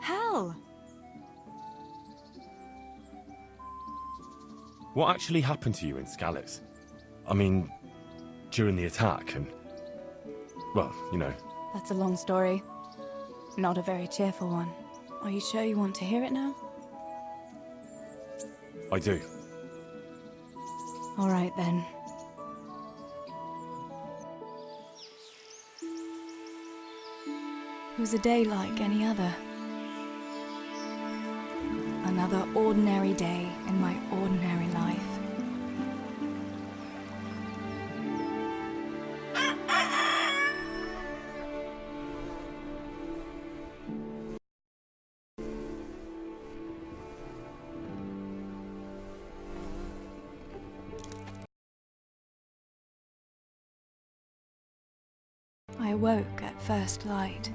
hell? What actually happened to you in Scallis? I mean, during the attack and... well, you know. That's a long story. Not a very cheerful one. Are you sure you want to hear it now? I do. All right, then. It was a day like any other. Another ordinary day in my ordinary life. I awoke at first light,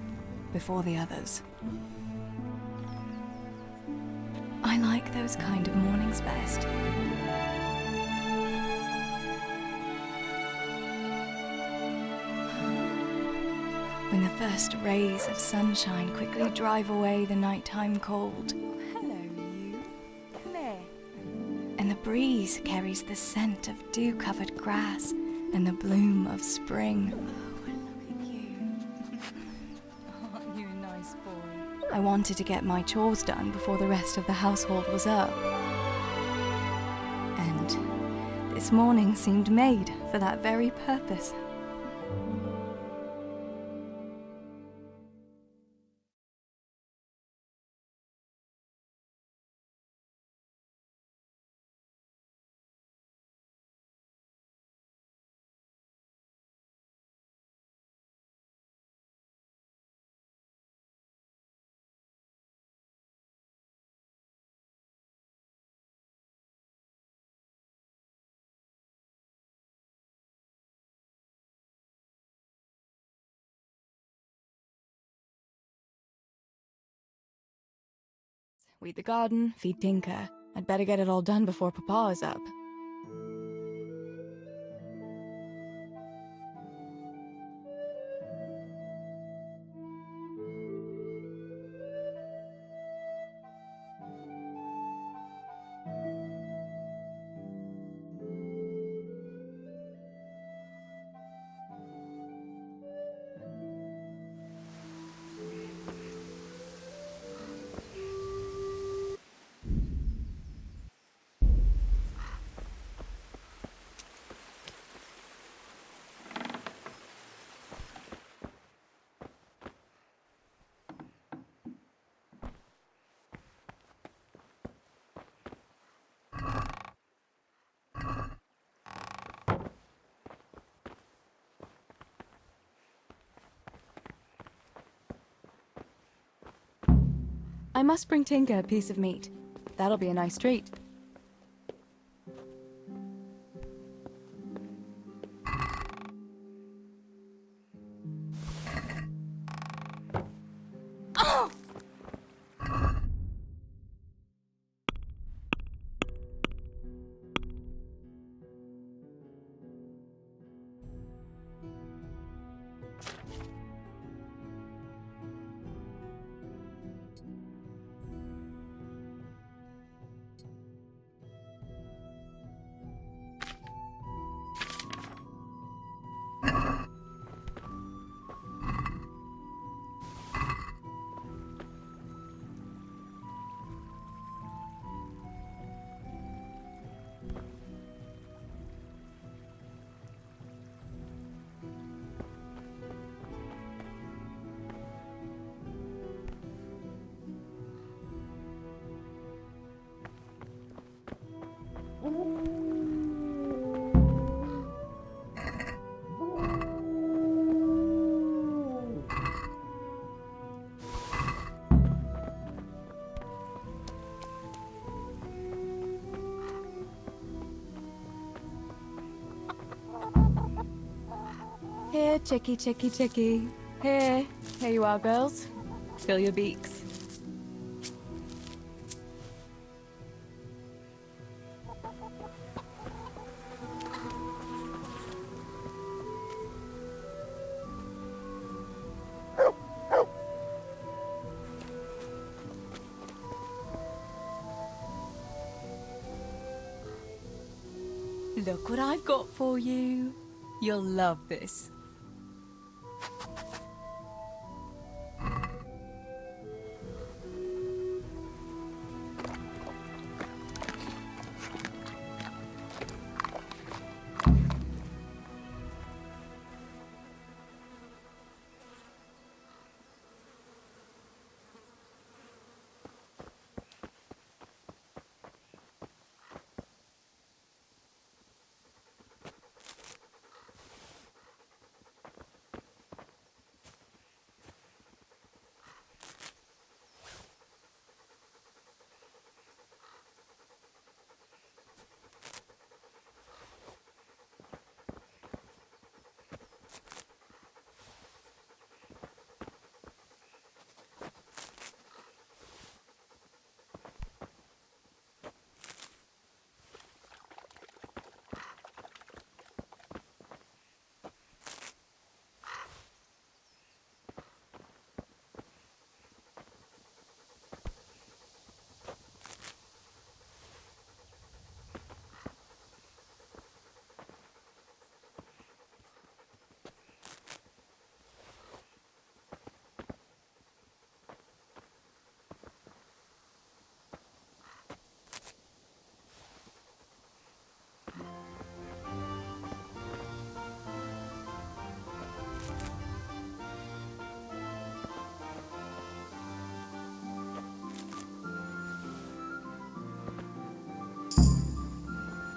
before the others. I like those kind of mornings best. When the first rays of sunshine quickly drive away the nighttime cold. Hello, you. Come here. And the breeze carries the scent of dew-covered grass and the bloom of spring. I wanted to get my chores done before the rest of the household was up. And this morning seemed made for that very purpose. Weed the garden, feed Tinker. I'd better get it all done before Papa is up. I must bring Tinker a piece of meat. That'll be a nice treat. Here, chickie, chickie, chickie. Here. Here you are, girls. Fill your beaks. Look what I've got for you. You'll love this.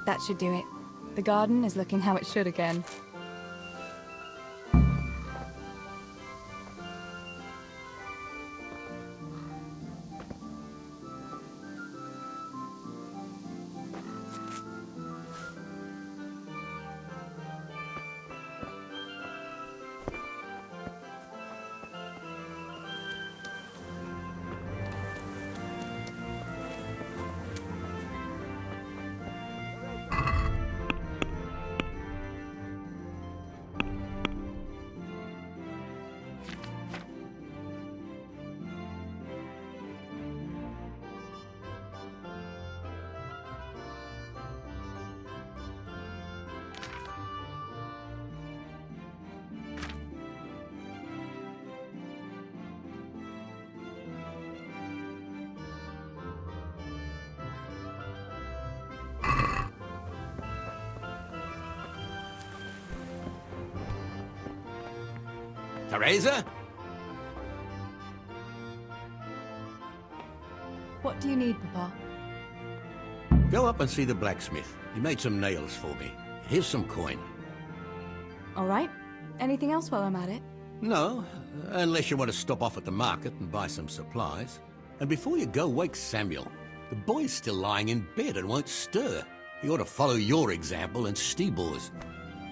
That should do it. The garden is looking how it should again. Teresa? What do you need, Papa? Go up and see the blacksmith. He made some nails for me. Here's some coin. All right. Anything else while I'm at it? No, unless you want to stop off at the market and buy some supplies. And before you go, wake Samuel. The boy's still lying in bed and won't stir. He ought to follow your example and Stebor's.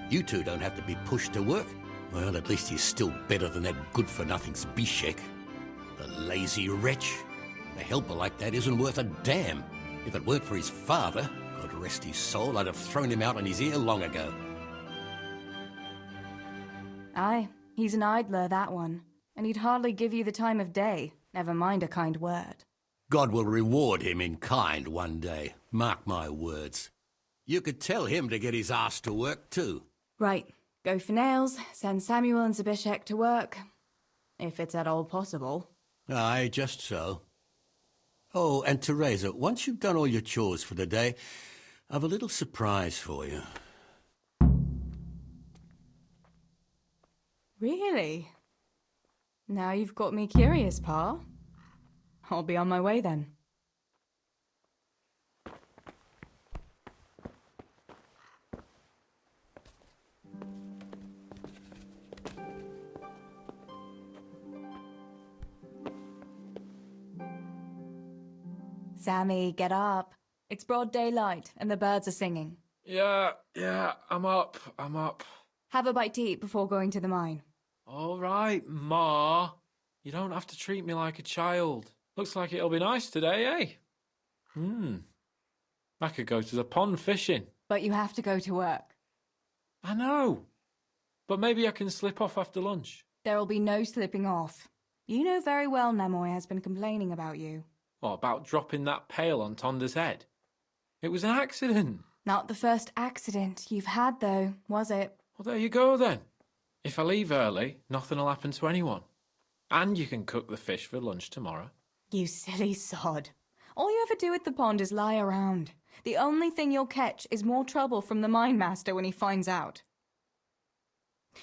You two don't have to be pushed to work. Well, at least he's still better than that good-for-nothing Zbyszek. The lazy wretch. A helper like that isn't worth a damn. If it weren't for his father, God rest his soul, I'd have thrown him out on his ear long ago. Aye, he's an idler, that one. And he'd hardly give you the time of day, never mind a kind word. God will reward him in kind one day. Mark my words. You could tell him to get his ass to work, too. Right. Go for nails, send Samuel and Zbyszek to work. If it's at all possible. Aye, just so. Oh, and Teresa, once you've done all your chores for the day, I've a little surprise for you. Really? Now you've got me curious, Pa. I'll be on my way then. Sammy, get up. It's broad daylight and the birds are singing. Yeah, I'm up. Have a bite to eat before going to the mine. All right, Ma. You don't have to treat me like a child. Looks like it'll be nice today, eh? I could go to the pond fishing. But you have to go to work. I know. But maybe I can slip off after lunch. There'll be no slipping off. You know very well Nemoy has been complaining about you. What about dropping that pail on Tonda's head? It was an accident. Not the first accident you've had, though, was it? Well, there you go then. If I leave early, nothing'll happen to anyone. And you can cook the fish for lunch tomorrow. You silly sod. All you ever do at the pond is lie around. The only thing you'll catch is more trouble from the mine master when he finds out.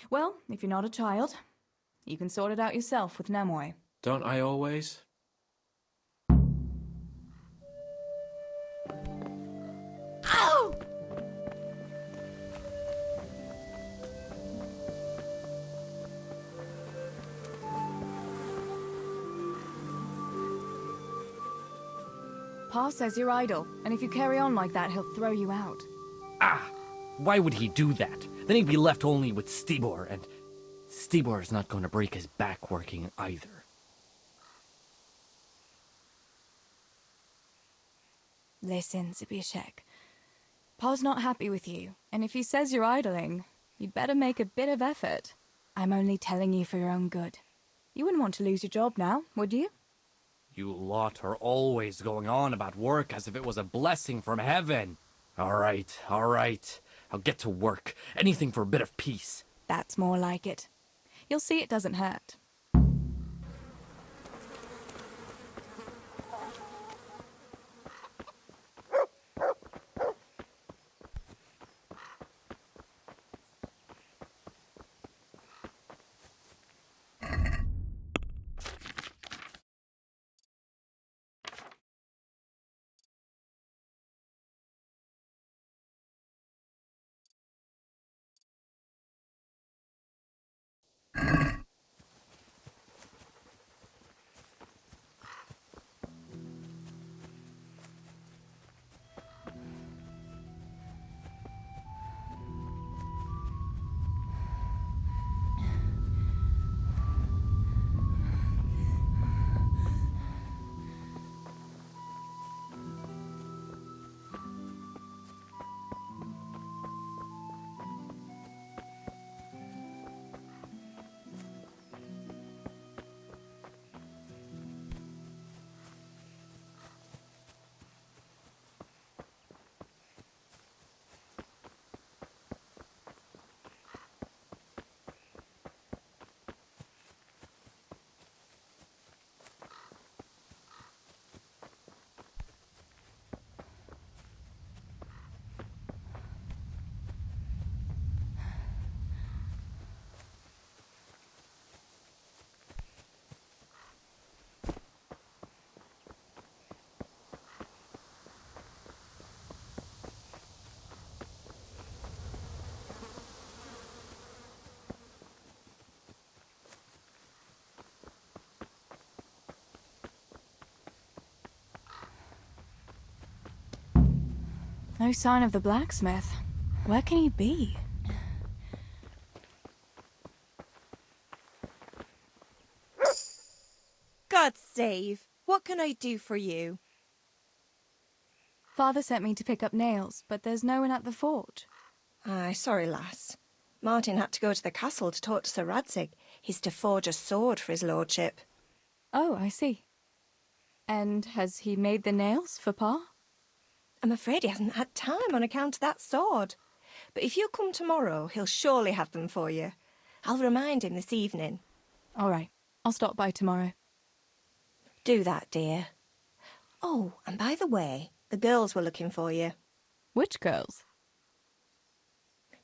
Well, if you're not a child, you can sort it out yourself with Nemoy. Don't I always? Ow! Pa says you're idle, and if you carry on like that, he'll throw you out. Ah! Why would he do that? Then he'd be left only with Stibor, and Stibor's not going to break his back working either. Listen, Zbyszek. Pa's not happy with you, and if he says you're idling, you'd better make a bit of effort. I'm only telling you for your own good. You wouldn't want to lose your job now, would you? You lot are always going on about work as if it was a blessing from heaven. All right. I'll get to work. Anything for a bit of peace. That's more like it. You'll see it doesn't hurt. No sign of the blacksmith. Where can he be? God save! What can I do for you? Father sent me to pick up nails, but there's no one at the forge. Aye, sorry, lass. Martin had to go to the castle to talk to Sir Radzig. He's to forge a sword for his lordship. Oh, I see. And has he made the nails for Pa? I'm afraid he hasn't had time on account of that sword. But if you come tomorrow, he'll surely have them for you. I'll remind him this evening. All right, I'll stop by tomorrow. Do that, dear. Oh, and by the way, the girls were looking for you. Which girls?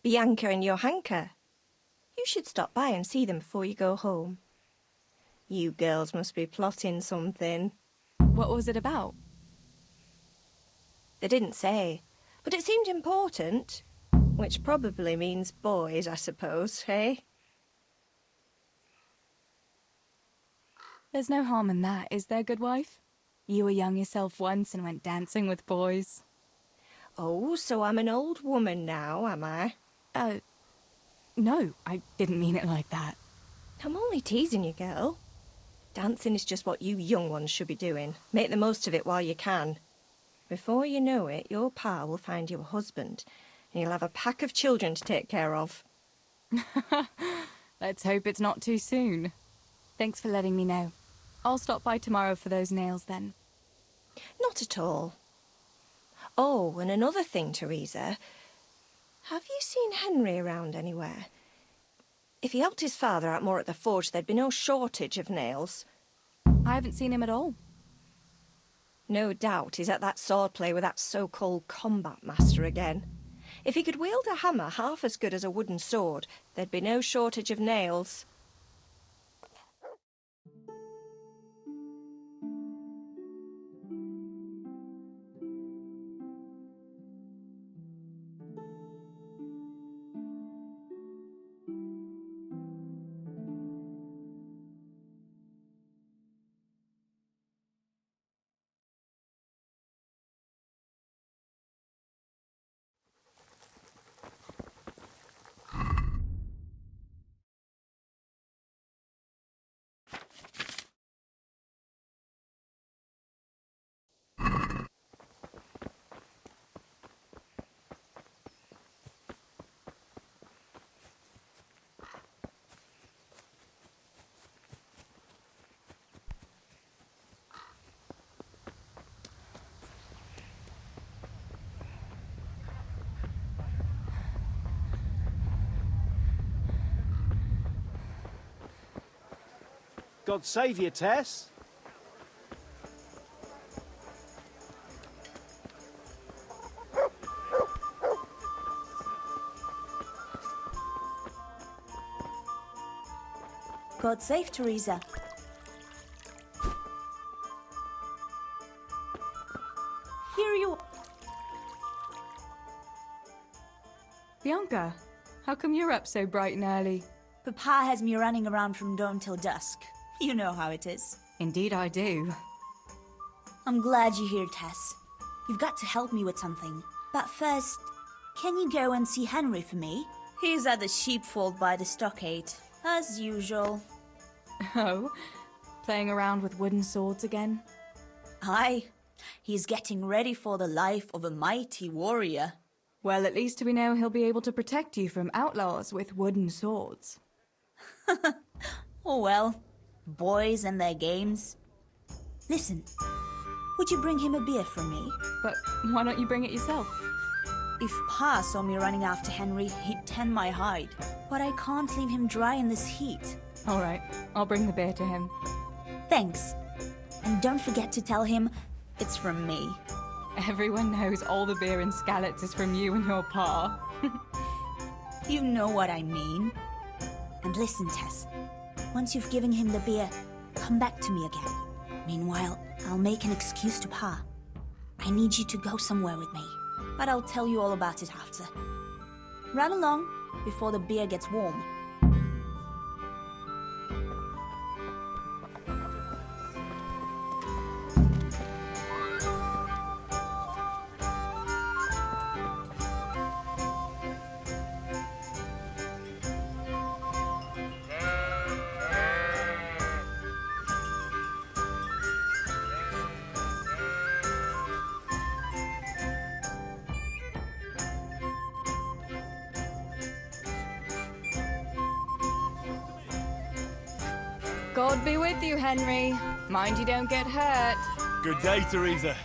Bianca and Johanka. You should stop by and see them before you go home. You girls must be plotting something. What was it about? They didn't say, but it seemed important. Which probably means boys, I suppose, hey? There's no harm in that, is there, good wife? You were young yourself once and went dancing with boys. Oh, so I'm an old woman now, am I? No, I didn't mean it like that. I'm only teasing you, girl. Dancing is just what you young ones should be doing. Make the most of it while you can. Before you know it, your pa will find you a husband, and you'll have a pack of children to take care of. Let's hope it's not too soon. Thanks for letting me know. I'll stop by tomorrow for those nails then. Not at all. Oh, and another thing, Teresa. Have you seen Henry around anywhere? If he helped his father out more at the forge, there'd be no shortage of nails. I haven't seen him at all. No doubt he's at that swordplay with that so-called combat master again. If he could wield a hammer half as good as a wooden sword, there'd be no shortage of nails. God save you, Tess. God save Teresa. Here you... Bianca, how come you're up so bright and early? Papa has me running around from dawn till dusk. You know how it is. Indeed I do. I'm glad you're here, Tess. You've got to help me with something. But first, can you go and see Henry for me? He's at the sheepfold by the stockade, as usual. Oh, playing around with wooden swords again? Aye, he's getting ready for the life of a mighty warrior. Well, at least we know he'll be able to protect you from outlaws with wooden swords. Oh well, boys and their games. Listen, would you bring him a beer for me? But why don't you bring it yourself? If Pa saw me running after Henry, he'd tan my hide. But I can't leave him dry in this heat. All right, I'll bring the beer to him. Thanks. And don't forget to tell him it's from me. Everyone knows all the beer in Skalitz is from you and your pa. You know what I mean. And listen, Tess. Once you've given him the beer, come back to me again. Meanwhile, I'll make an excuse to Pa. I need you to go somewhere with me. But I'll tell you all about it after. Run along before the beer gets warm. God be with you, Henry. Mind you don't get hurt. Good day, Teresa.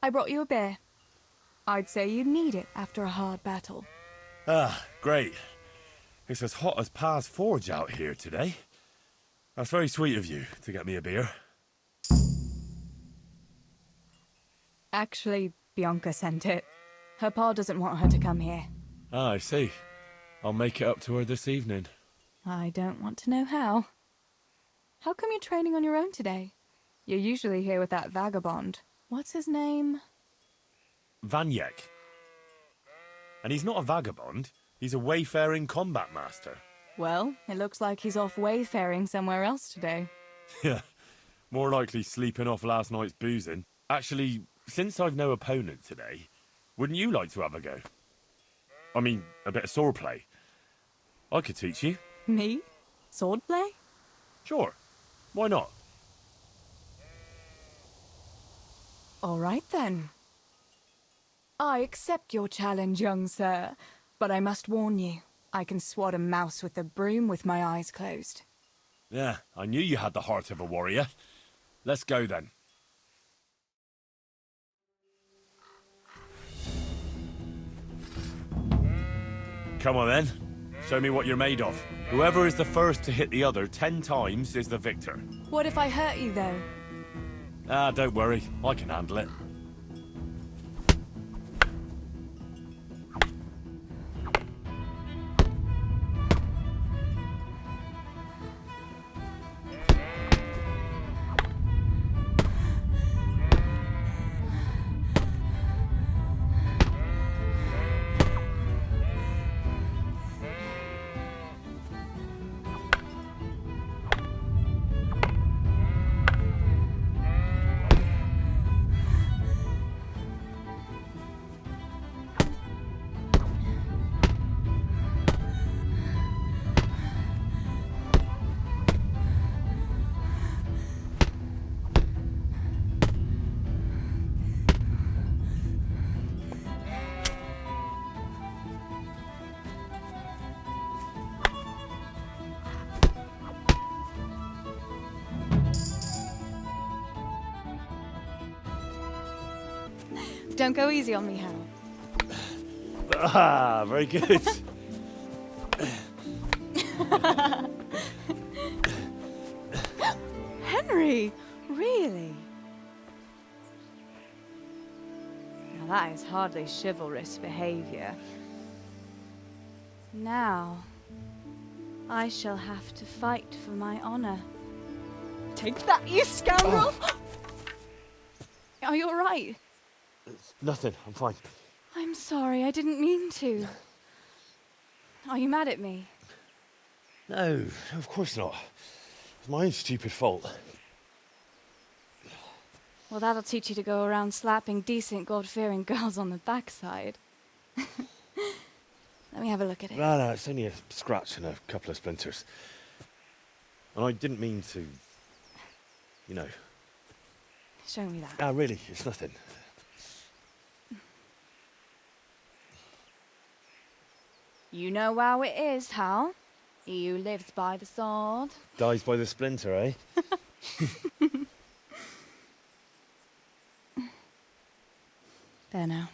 I brought you a beer. I'd say you'd need it after a hard battle. Ah, great. It's as hot as Pa's forge out here today. That's very sweet of you to get me a beer. Actually, Bianca sent it. Her pa doesn't want her to come here. Ah, I see. I'll make it up to her this evening. I don't want to know how. How come you're training on your own today? You're usually here with that vagabond. What's his name? Vanyek. And he's not a vagabond. He's a wayfaring combat master. Well, it looks like he's off wayfaring somewhere else today. Yeah, more likely sleeping off last night's boozing. Actually, since I've no opponent today, wouldn't you like to have a go? I mean, a bit of swordplay. I could teach you. Me? Swordplay? Sure. Why not? All right, then. I accept your challenge, young sir, but I must warn you, I can swat a mouse with a broom with my eyes closed. Yeah, I knew you had the heart of a warrior. Let's go then. Come on then. Show me what you're made of. Whoever is the first to hit the other 10 times is the victor. What if I hurt you, though? Ah, don't worry. I can handle it. Don't go easy on me, Hal. Ah, very good. Henry, really? Now that is hardly chivalrous behavior. Now, I shall have to fight for my honor. Take that, you scoundrel! Are you all right? It's nothing. I'm fine. I'm sorry, I didn't mean to. Are you mad at me? No, of course not. It's my own stupid fault. Well, that'll teach you to go around slapping decent, God-fearing girls on the backside. Let me have a look at it. No, it's only a scratch and a couple of splinters. And I didn't mean to, you know. Show me that. Ah, really, it's nothing. You know how it is, Hal. He who lives by the sword. Dies by the splinter, eh? There now.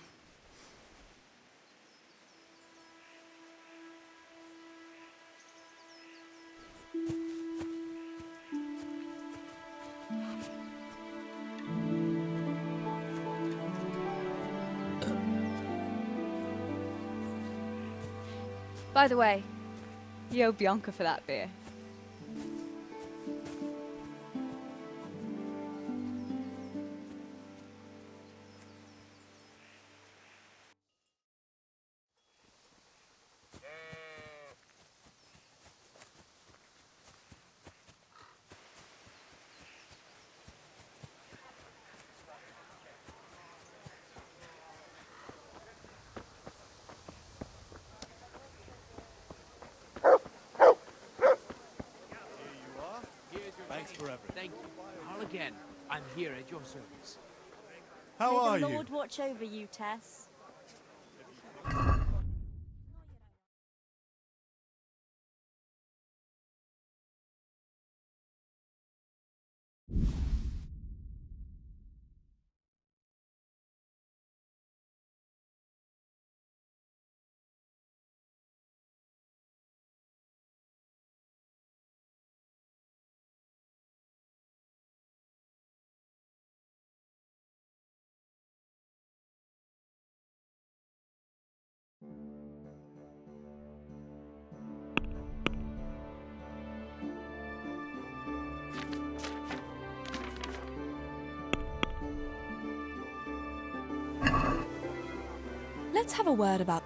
By the way, you owe Bianca for that beer. Thanks for everything. Thank you. Hal again. I'm here at your service. How are May the you? Lord watch over you, Tess. Let's have a word about...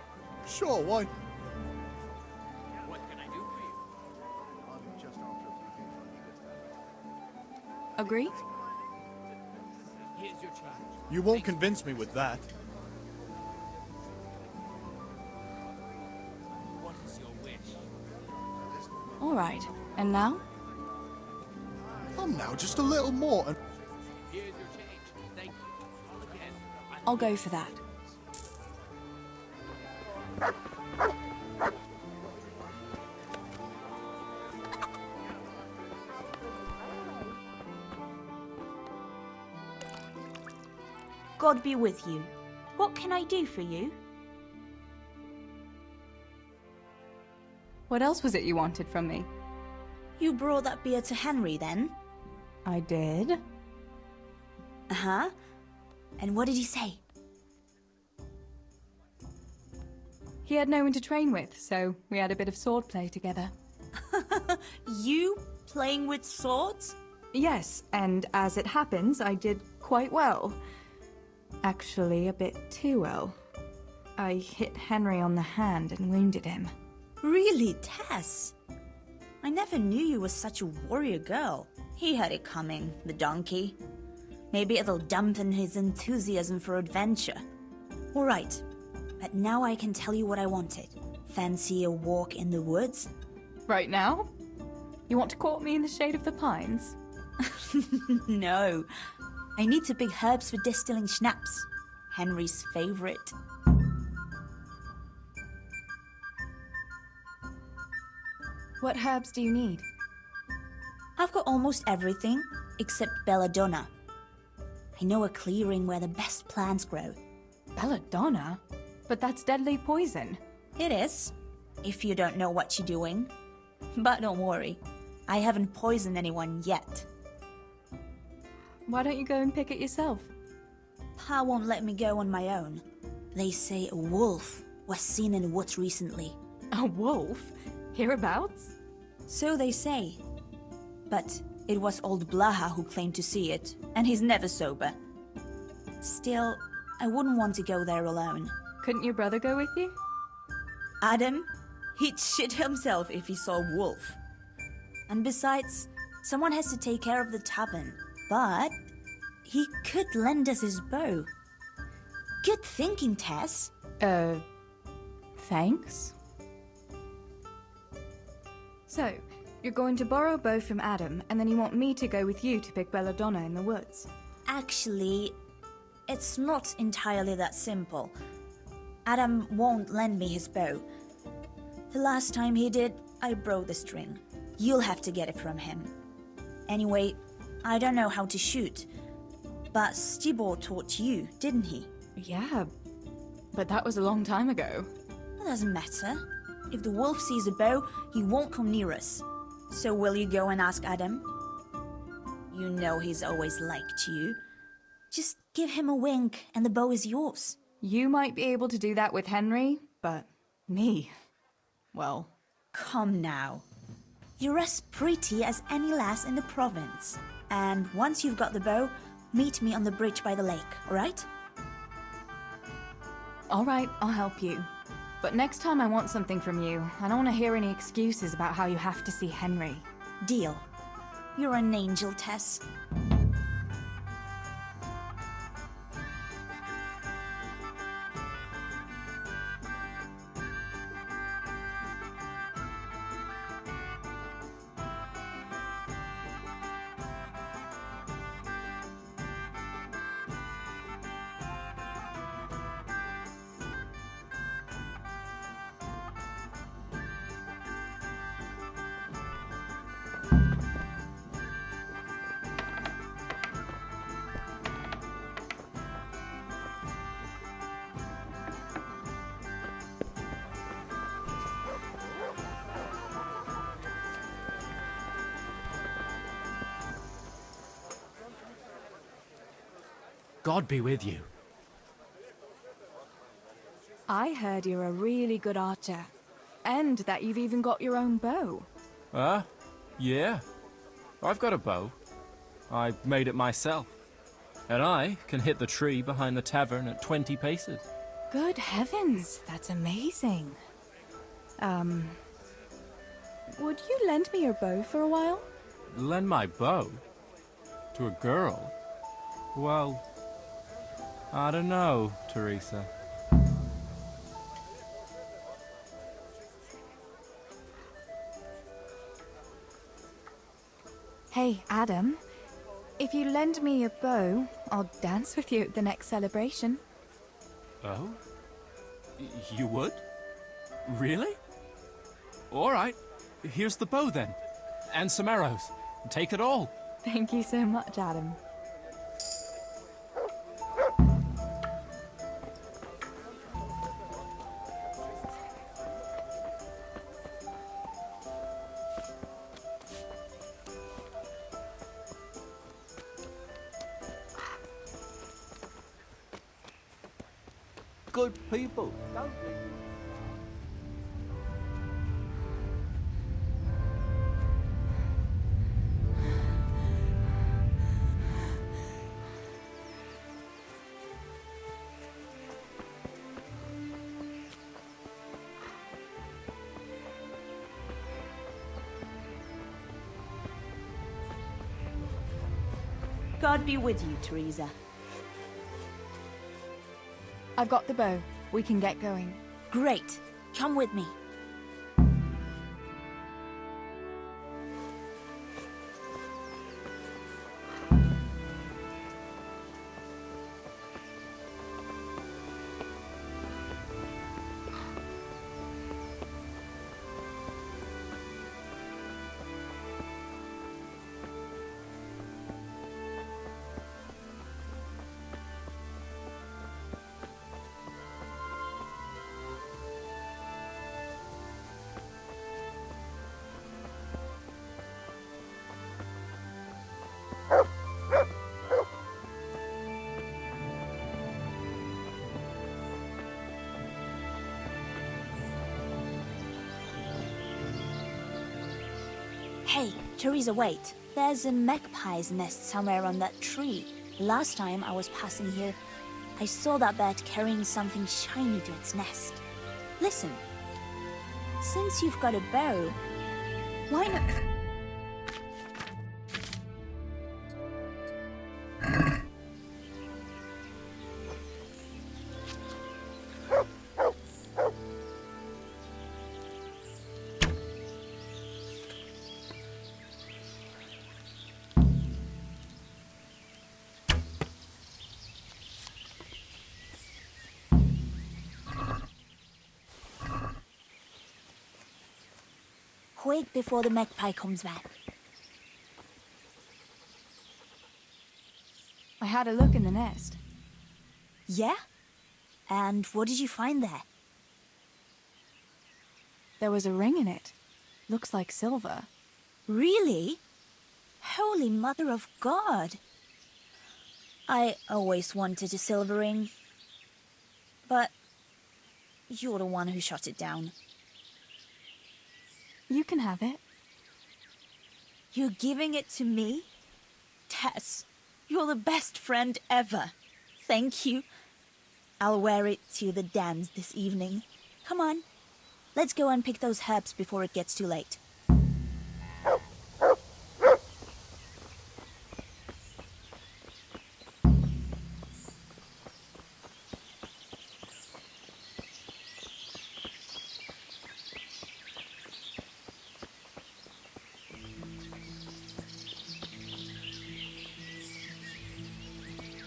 Sure, why? What can I do for you? Agree? Here's your change. You won't convince me with that. What is your wish? All right. And now? Come now, just a little more and... Here's your change. Thank you. Hal again. I'll go for that. God be with you. What can I do for you? What else was it you wanted from me? You brought that beer to Henry then? I did. Uh-huh. And what did he say? He had no one to train with, so we had a bit of swordplay together. You playing with swords? Yes, and as it happens, I did quite well. Actually, a bit too well. I hit Henry on the hand and wounded him. Really, Tess? I never knew you were such a warrior girl. He had it coming, the donkey. Maybe it'll dampen his enthusiasm for adventure. All right, but now I can tell you what I wanted. Fancy a walk in the woods? Right now? You want to court me in the shade of the pines? No. I need to pick herbs for distilling schnapps. Henry's favorite. What herbs do you need? I've got almost everything except belladonna. I know a clearing where the best plants grow. Belladonna? But that's deadly poison. It is, if you don't know what you're doing. But don't worry, I haven't poisoned anyone yet. Why don't you go and pick it yourself? Pa won't let me go on my own. They say a wolf was seen in the woods recently. A wolf? Hereabouts? So they say. But it was old Blaha who claimed to see it, and he's never sober. Still, I wouldn't want to go there alone. Couldn't your brother go with you? Adam? He'd shit himself if he saw a wolf. And besides, someone has to take care of the tavern. But he could lend us his bow. Good thinking, Tess. Thanks. So, you're going to borrow a bow from Adam, and then you want me to go with you to pick belladonna in the woods. Actually, it's not entirely that simple. Adam won't lend me his bow. The last time he did, I broke the string. You'll have to get it from him. Anyway, I don't know how to shoot. But Stibor taught you, didn't he? Yeah, but that was a long time ago. It doesn't matter. If the wolf sees a bow, he won't come near us. So will you go and ask Adam? You know he's always liked you. Just give him a wink and the bow is yours. You might be able to do that with Henry, but me, well... Come now. You're as pretty as any lass in the province. And once you've got the bow, meet me on the bridge by the lake, alright? Alright, I'll help you. But next time I want something from you, I don't want to hear any excuses about how you have to see Henry. Deal. You're an angel, Tess. God be with you. I heard you're a really good archer. And that you've even got your own bow. Yeah. I've got a bow. I made it myself. And I can hit the tree behind the tavern at 20 paces. Good heavens, that's amazing. Would you lend me your bow for a while? Lend my bow? To a girl? Well, I don't know, Teresa. Hey, Adam. If you lend me your bow, I'll dance with you at the next celebration. Oh? You would? Really? All right. Here's the bow then. And some arrows. Take it all. Thank you so much, Adam. good people, don't they? God be with you, Teresa. I've got the bow. We can get going. Great. Come with me. Hey, Teresa, wait. There's a magpie's nest somewhere on that tree. Last time I was passing here, I saw that bird carrying something shiny to its nest. Listen, since you've got a bow, why not... Quick before the magpie comes back. I had a look in the nest. Yeah? And what did you find there? There was a ring in it. Looks like silver. Really? Holy Mother of God! I always wanted a silver ring. But you're the one who shot it down. You can have it. You're giving it to me? Tess, you're the best friend ever. Thank you. I'll wear it to the dance this evening. Come on, let's go and pick those herbs before it gets too late.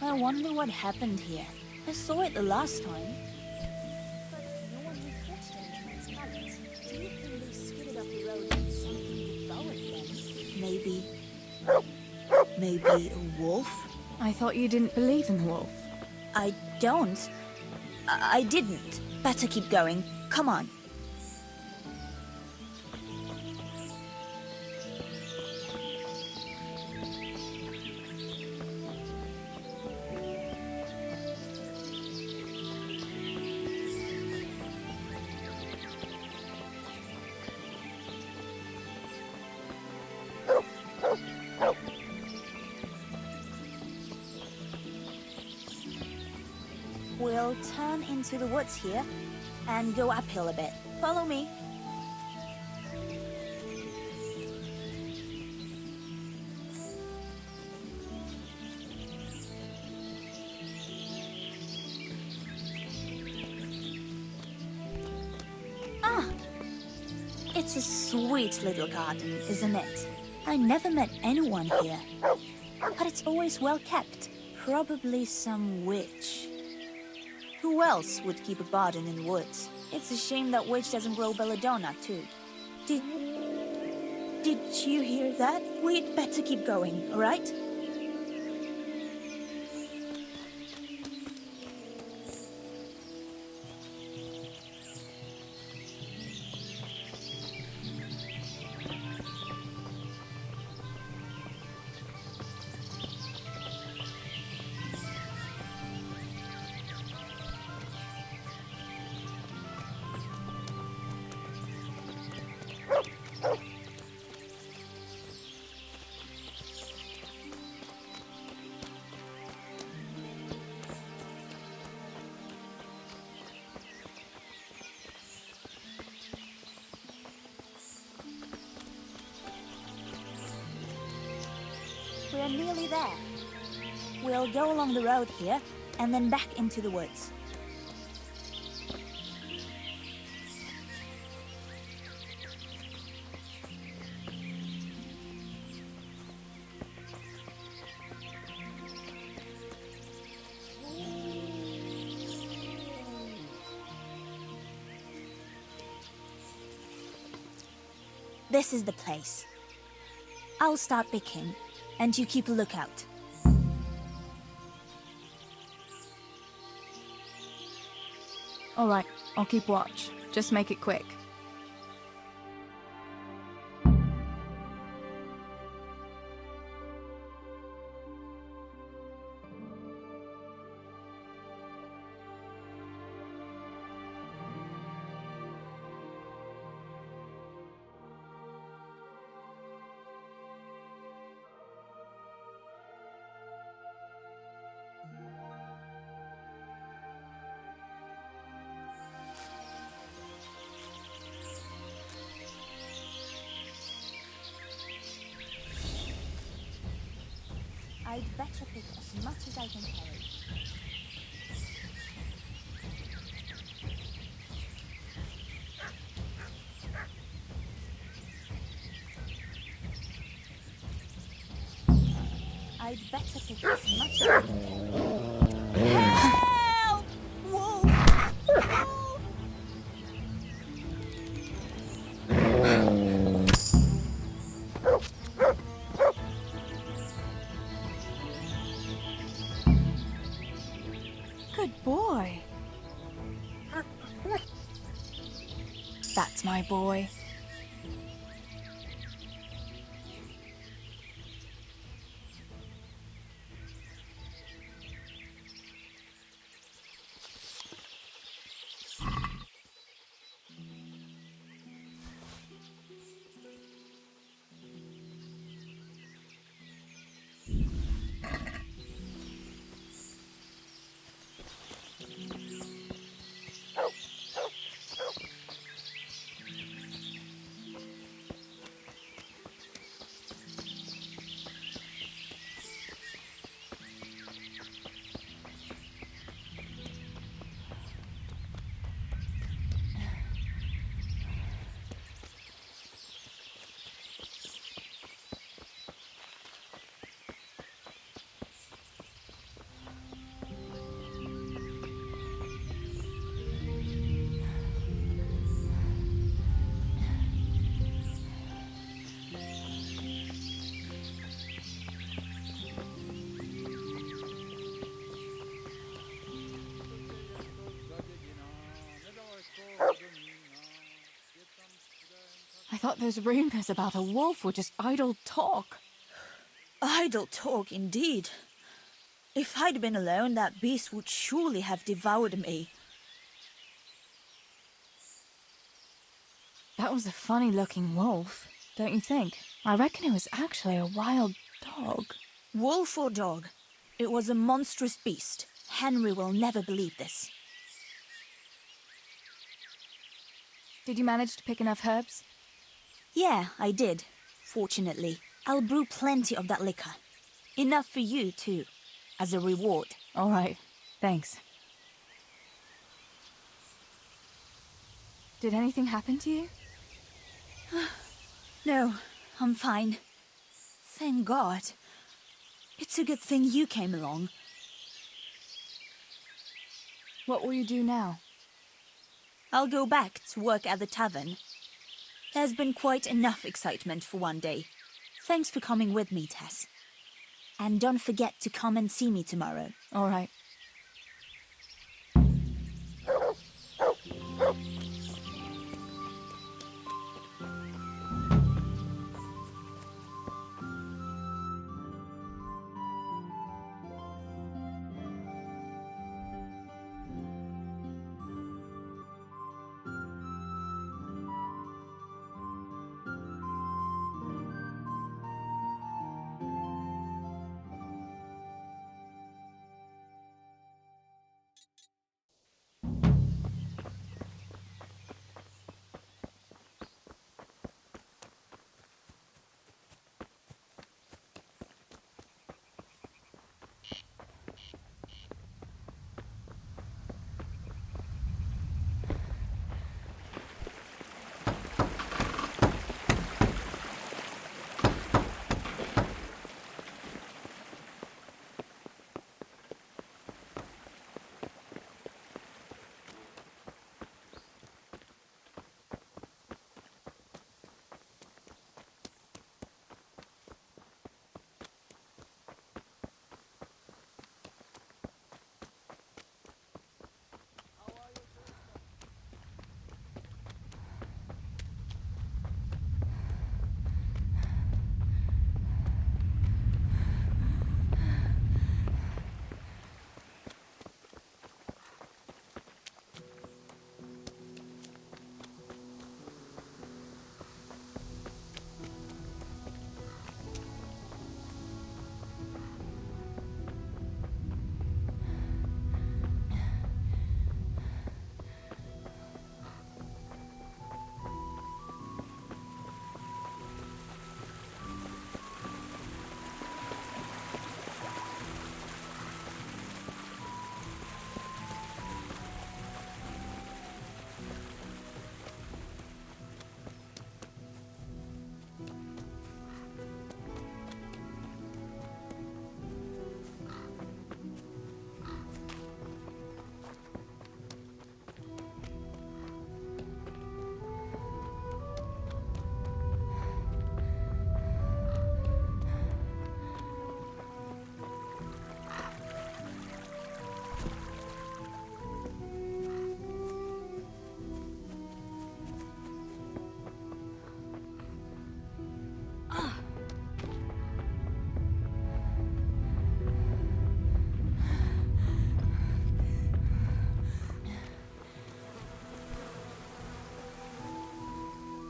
I wonder what happened here. I saw it the last time. But no one reported any transparent. Do you think they skidded up the road and something devoured them? Maybe a wolf? I thought you didn't believe in the wolf. I don't. I didn't. Better keep going. Come on. We'll turn into the woods here and go uphill a bit. Follow me. Ah! It's a sweet little garden, isn't it? I never met anyone here. But it's always well kept. Probably some witch. Who else would keep a garden in the woods? It's a shame that witch doesn't grow belladonna, too. Did you hear that? We'd better keep going, all right? We're nearly there. We'll go along the road here, and then back into the woods. This is the place. I'll start picking, and you keep a lookout. All right, I'll keep watch. Just make it quick. I'd better pick as much as I can carry. I'd better pick as much as I can carry. Help! Wolf! Wolf! Good boy. That's my boy. I thought those rumors about a wolf were just idle talk. Idle talk, indeed. If I'd been alone, that beast would surely have devoured me. That was a funny-looking wolf, don't you think? I reckon it was actually a wild dog. Wolf or dog, it was a monstrous beast. Henry will never believe this. Did you manage to pick enough herbs? Yeah, I did. Fortunately, I'll brew plenty of that liquor. Enough for you, too, as a reward. All right, thanks. Did anything happen to you? No, I'm fine. Thank God. It's a good thing you came along. What will you do now? I'll go back to work at the tavern. There's been quite enough excitement for one day. Thanks for coming with me, Tess. And don't forget to come and see me tomorrow. All right.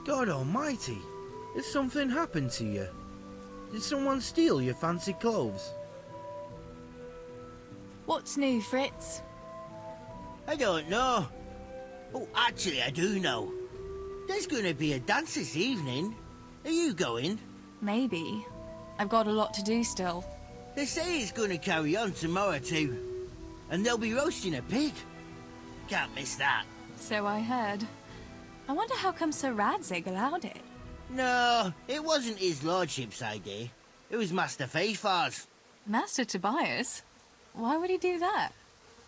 God almighty, has something happened to you? Did someone steal your fancy clothes? What's new, Fritz? I don't know. Oh, actually, I do know. There's going to be a dance this evening. Are you going? Maybe. I've got a lot to do still. They say it's going to carry on tomorrow too. And they'll be roasting a pig. Can't miss that. So I heard. I wonder how come Sir Radzig allowed it. No, it wasn't his lordship's idea. It was Master Faithfar's. Master Tobias? Why would he do that?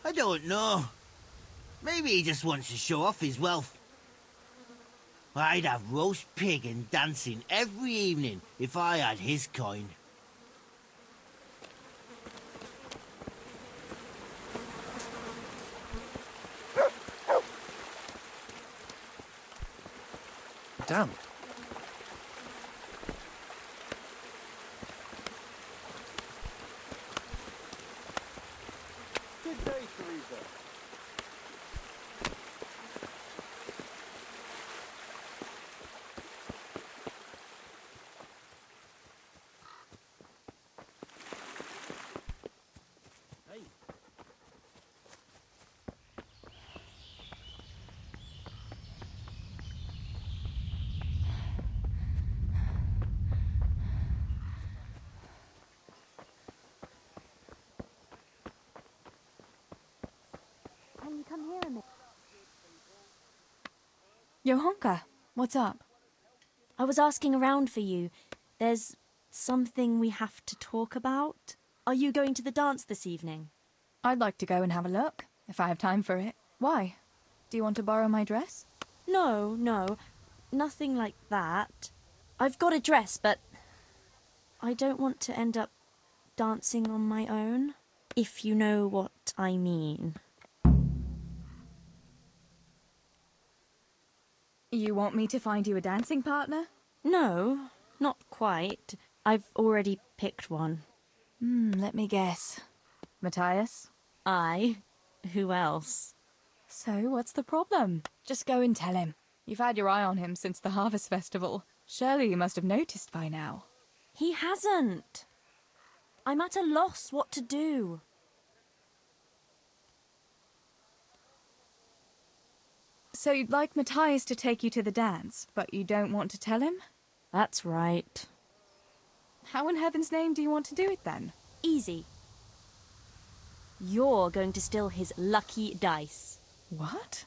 I don't know. Maybe he just wants to show off his wealth. I'd have roast pig and dancing every evening if I had his coin. Damn. Good day, Teresa. Can you come here a minute? Johanka, what's up? I was asking around for you. There's something we have to talk about. Are you going to the dance this evening? I'd like to go and have a look, if I have time for it. Why? Do you want to borrow my dress? No, nothing like that. I've got a dress, but I don't want to end up dancing on my own, if you know what I mean. You want me to find you a dancing partner? No, not quite. I've already picked one. Let me guess. Matthias? I? Who else? So, what's the problem? Just go and tell him. You've had your eye on him since the Harvest Festival. Surely you must have noticed by now. He hasn't. I'm at a loss what to do. So you'd like Matthias to take you to the dance, but you don't want to tell him? That's right. How in heaven's name do you want to do it then? Easy. You're going to steal his lucky dice. What?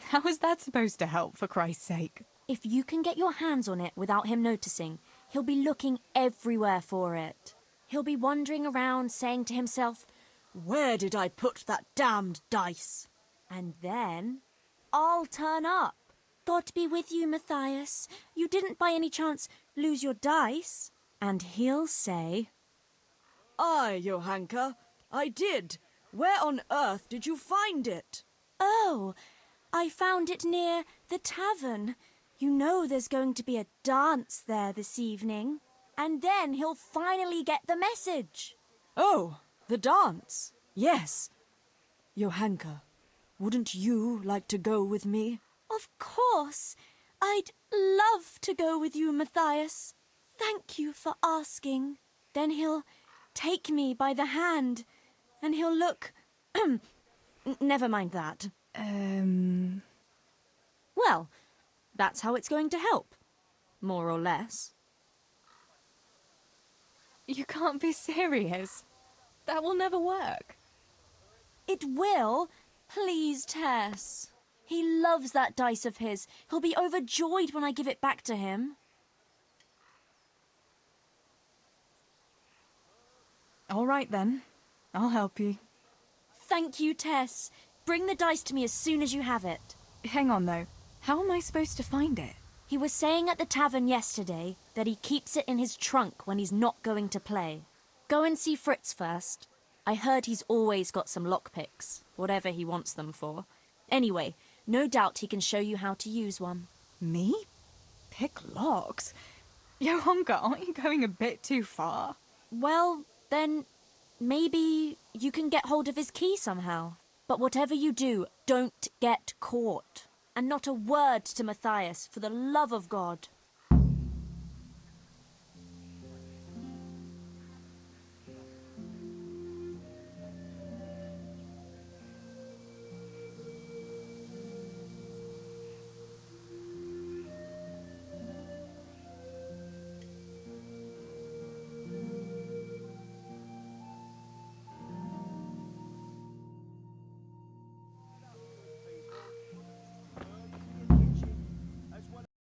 How is that supposed to help, for Christ's sake? If you can get your hands on it without him noticing, he'll be looking everywhere for it. He'll be wandering around saying to himself, "Where did I put that damned dice?" And then I'll turn up. God be with you, Matthias. You didn't by any chance lose your dice? And he'll say, Aye, Johanka, I did. Where on earth did you find it? "Oh, I found it near the tavern. You know there's going to be a dance there this evening." And then he'll finally get the message. Oh, the dance. Yes. Johanka, wouldn't you like to go with me? Of course. I'd love to go with you, Matthias. Thank you for asking. Then he'll take me by the hand, and he'll look... Never mind that. Well, that's how it's going to help. More or less. You can't be serious. That will never work. It will. Please, Tess. He loves that dice of his. He'll be overjoyed when I give it back to him. All right, then. I'll help you. Thank you, Tess. Bring the dice to me as soon as you have it. Hang on, though. How am I supposed to find it? He was saying at the tavern yesterday that he keeps it in his trunk when he's not going to play. Go and see Fritz first. I heard he's always got some lockpicks, whatever he wants them for. Anyway, no doubt he can show you how to use one. Me? Pick locks? Johanka, aren't you going a bit too far? Well, then maybe you can get hold of his key somehow. But whatever you do, don't get caught. And not a word to Matthias, for the love of God.